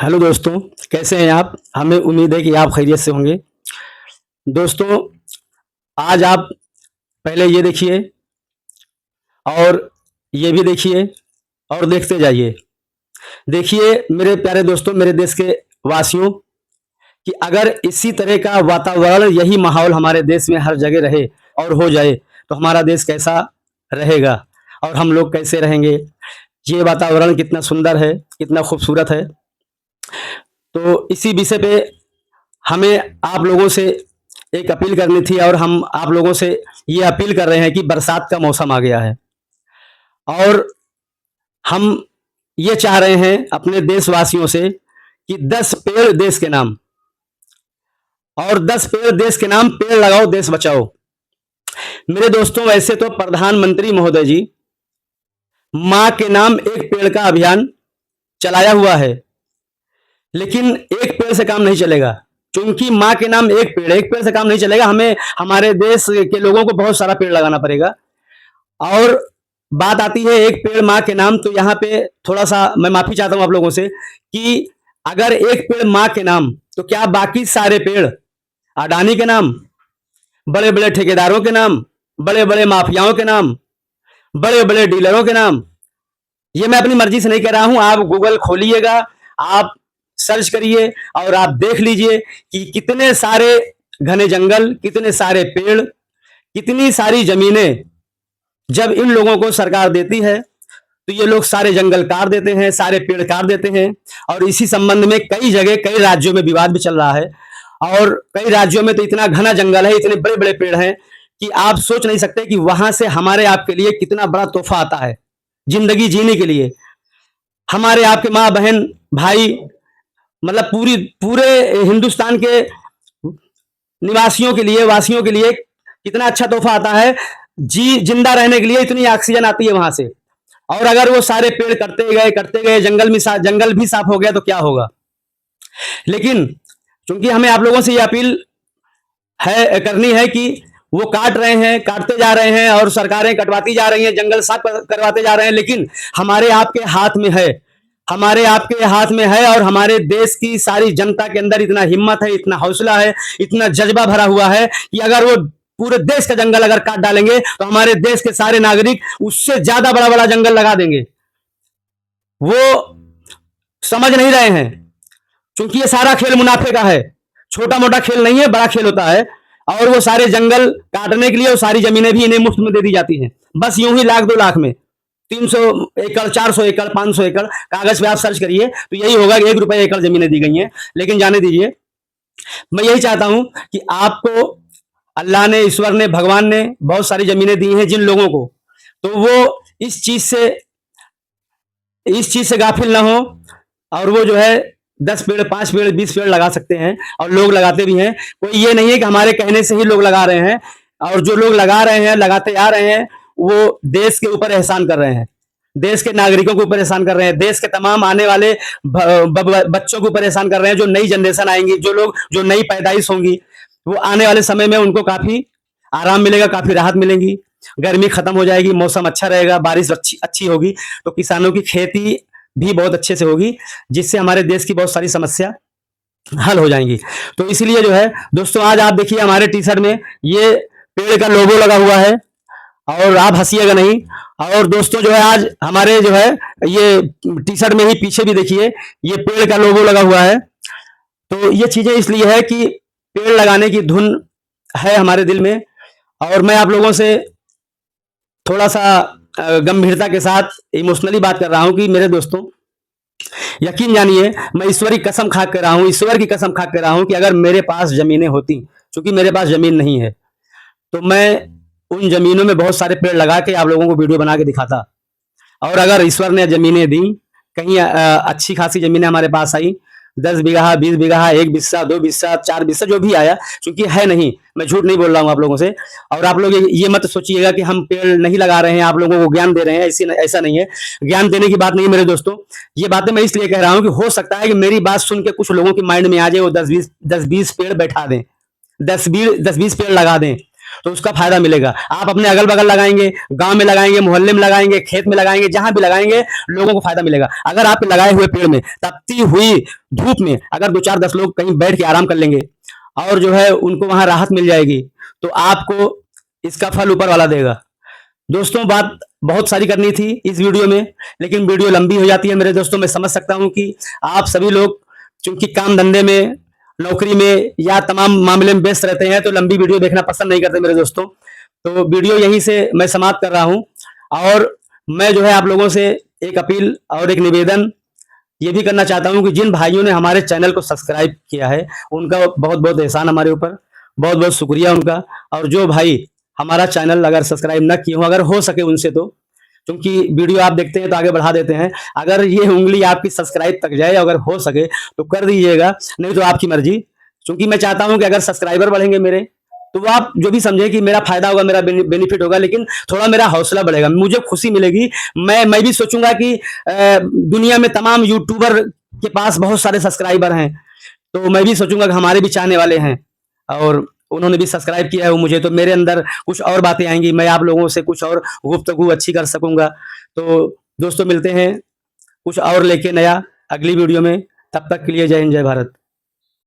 Hello दोस्तों, कैसे हैं आप? हमें उम्मीद है कि आप खैरियत से होंगे। दोस्तों, आज आप पहले ये देखिए और ये भी देखिए और देखते जाइए। देखिए मेरे प्यारे दोस्तों, मेरे देश के वासियों, कि अगर इसी तरह का वातावरण, यही माहौल हमारे देश में हर जगह रहे और हो जाए, तो हमारा देश कैसा रहेगा और हम लोग कैसे रहेंगे। ये वातावरण कितना सुंदर है, कितना खूबसूरत है। तो इसी विषय पे हमें आप लोगों से एक अपील करनी थी और हम आप लोगों से ये अपील कर रहे हैं कि बरसात का मौसम आ गया है और हम ये चाह रहे हैं अपने देशवासियों से कि 10 पेड़ देश के नाम, और 10 पेड़ देश के नाम, पेड़ लगाओ देश बचाओ। मेरे दोस्तों, वैसे तो प्रधानमंत्री महोदय जी माँ के नाम एक पेड़ का अभियान चलाया हुआ है, लेकिन एक पेड़ से काम नहीं चलेगा, क्योंकि माँ के नाम एक पेड़, एक पेड़ से काम नहीं चलेगा। हमें हमारे देश के लोगों को बहुत सारा पेड़ लगाना पड़ेगा। और बात आती है एक पेड़ माँ के नाम, तो यहाँ पे थोड़ा सा मैं माफी चाहता हूँ आप लोगों से कि अगर एक पेड़ माँ के नाम, तो क्या बाकी सारे पेड़ अडानी के नाम, बड़े बड़े ठेकेदारों के नाम, बड़े बड़े माफियाओं के नाम, बड़े बड़े डीलरों के नाम? ये मैं अपनी मर्जी से नहीं कह रहा हूं। आप गूगल खोलिएगा, आप सर्च करिए और आप देख लीजिए कि कितने सारे घने जंगल, कितने सारे पेड़, कितनी सारी जमीनें जब इन लोगों को सरकार देती है, तो ये लोग सारे जंगल काट देते हैं, सारे पेड़ काट देते हैं। और इसी संबंध में कई जगह, कई राज्यों में विवाद भी चल रहा है। और कई राज्यों में तो इतना घना जंगल है, इतने बड़े बड़े पेड़ हैं कि आप सोच नहीं सकते कि वहां से हमारे आपके लिए कितना बड़ा तोहफा आता है जिंदगी जीने के लिए। हमारे आपके माँ बहन भाई, मतलब पूरे हिंदुस्तान के निवासियों के लिए, वासियों के लिए कितना अच्छा तोहफा आता है। जिंदा रहने के लिए इतनी ऑक्सीजन आती है वहां से। और अगर वो सारे पेड़ करते गए जंगल भी साफ हो गया तो क्या होगा। लेकिन चूंकि हमें आप लोगों से ये अपील है, करनी है कि वो काट रहे हैं, काटते जा रहे हैं और सरकारें कटवाती जा रही हैं, जंगल साफ करवाते जा रहे हैं, लेकिन हमारे आपके हाथ में है, हमारे आपके हाथ में है। और हमारे देश की सारी जनता के अंदर इतना हिम्मत है, इतना हौसला है, इतना जज्बा भरा हुआ है कि अगर वो पूरे देश का जंगल अगर काट डालेंगे, तो हमारे देश के सारे नागरिक उससे ज्यादा बड़ा बड़ा जंगल लगा देंगे। वो समझ नहीं रहे हैं, क्योंकि ये सारा खेल मुनाफे का है। छोटा मोटा खेल नहीं है, बड़ा खेल होता है। और वो सारे जंगल काटने के लिए वो सारी जमीनें भी इन्हें मुफ्त में दे दी जाती हैं, बस यूं ही लाख 2 लाख में। 300 एकड़, 400 एकड़, 500 एकड़, कागज पे आप सर्च करिए तो यही होगा कि 1 रुपए एकड़ जमीनें दी गई हैं। लेकिन जाने दीजिए, मैं यही चाहता हूं कि आपको अल्लाह ने, ईश्वर ने, भगवान ने बहुत सारी जमीनें दी हैं जिन लोगों को, तो वो इस चीज से गाफिल ना हो। और वो जो है 10 पेड़, 5 पेड़, 20 पेड़ लगा सकते हैं, और लोग लगाते भी हैं। कोई ये नहीं है कि हमारे कहने से ही लोग लगा रहे हैं। और जो लोग लगा रहे हैं, लगाते आ रहे हैं, वो देश के ऊपर एहसान कर रहे हैं, देश के नागरिकों के ऊपर एहसान कर रहे हैं, देश के तमाम आने वाले बच्चों के ऊपर एहसान कर रहे हैं। जो नई जनरेशन आएंगी, जो नई पैदाइश होंगी, वो आने वाले समय में उनको काफी आराम मिलेगा, काफी राहत मिलेगी। गर्मी खत्म हो जाएगी, मौसम अच्छा रहेगा, बारिश अच्छी अच्छी होगी, तो किसानों की खेती भी बहुत अच्छे से होगी, जिससे हमारे देश की बहुत सारी समस्या हल हो जाएंगी। तो इसलिए जो है दोस्तों, आज आप देखिए हमारे टी शर्ट में ये पेड़ का लोगो लगा हुआ है, और आप हंसीएगा नहीं। और दोस्तों जो है, आज हमारे जो है ये टी शर्ट में ही पीछे भी देखिए ये पेड़ का लोगो लगा हुआ है। तो ये चीजें इसलिए है कि पेड़ लगाने की धुन है हमारे दिल में। और मैं आप लोगों से थोड़ा सा गंभीरता के साथ इमोशनली बात कर रहा हूं कि मेरे दोस्तों, यकीन जानिए, मैं ईश्वर की कसम खा कर रहा हूं, ईश्वर की कसम खा कर रहा हूं कि अगर मेरे पास जमीनें होती, क्योंकि मेरे पास जमीन नहीं है, तो मैं उन जमीनों में बहुत सारे पेड़ लगा के आप लोगों को वीडियो बना के दिखाता। और अगर ईश्वर ने जमीनें दी, कहीं अच्छी खासी जमीनें हमारे पास आई, 10 बीघा, 20 बीघा, 1 बिस्सा, 2 बिस्सा, 4 बिस्सा, जो भी आया, क्योंकि है नहीं, मैं झूठ नहीं बोल रहा हूँ आप लोगों से। और आप लोग ये मत सोचिएगा कि हम पेड़ नहीं लगा रहे हैं, आप लोगों को ज्ञान दे रहे हैं, ऐसा नहीं है। ज्ञान देने की बात नहीं है मेरे दोस्तों। ये बातें मैं इसलिए कह रहा हूँ कि हो सकता है कि मेरी बात सुन के कुछ लोगों की माइंड में आ जाए, वो 10-20 पेड़ बैठा दें, 10-20 पेड़ लगा दें, तो उसका फायदा मिलेगा। आप अपने अगल बगल लगाएंगे, गांव में लगाएंगे, मोहल्ले में लगाएंगे, खेत में लगाएंगे, जहां भी लगाएंगे लोगों को फायदा मिलेगा। अगर आप लगाए हुए पेड़ में तपती हुई धूप में अगर 2 4 10 लोग कहीं बैठ के आराम कर लेंगे और जो है उनको वहां राहत मिल जाएगी, तो आपको इसका फल ऊपर वाला देगा। दोस्तों, बात बहुत सारी करनी थी इस वीडियो में, लेकिन वीडियो लंबी हो जाती है मेरे दोस्तों। मैं समझ सकता हूं कि आप सभी लोग चूंकि काम धंधे में, नौकरी में या तमाम मामले में व्यस्त रहते हैं, तो लंबी वीडियो देखना पसंद नहीं करते मेरे दोस्तों। तो वीडियो यहीं से मैं समाप्त कर रहा हूं। और मैं जो है आप लोगों से एक अपील और एक निवेदन ये भी करना चाहता हूं कि जिन भाइयों ने हमारे चैनल को सब्सक्राइब किया है, उनका बहुत बहुत एहसान हमारे ऊपर, बहुत बहुत शुक्रिया उनका। और जो भाई हमारा चैनल अगर सब्सक्राइब ना किए हो, अगर हो सके उनसे, तो क्योंकि वीडियो आप देखते हैं तो आगे बढ़ा देते हैं, अगर ये उंगली आपकी सब्सक्राइब तक जाए, अगर हो सके तो कर दीजिएगा, नहीं तो आपकी मर्जी। क्योंकि मैं चाहता हूं कि अगर सब्सक्राइबर बढ़ेंगे मेरे, तो आप जो भी समझे कि मेरा फायदा होगा, मेरा बेनिफिट होगा, लेकिन थोड़ा मेरा हौसला बढ़ेगा, मुझे खुशी मिलेगी। मैं भी सोचूंगा कि दुनिया में तमाम यूट्यूबर के पास बहुत सारे सब्सक्राइबर हैं, तो मैं भी सोचूंगा कि हमारे भी चाहने वाले हैं और उन्होंने भी सब्सक्राइब किया है मुझे, तो मेरे अंदर कुछ और बातें आएंगी, मैं आप लोगों से कुछ और गुफ्तगू अच्छी कर सकूंगा। तो दोस्तों, मिलते हैं कुछ और लेके नया अगली वीडियो में। तब तक के लिए जय हिंद, जय भारत।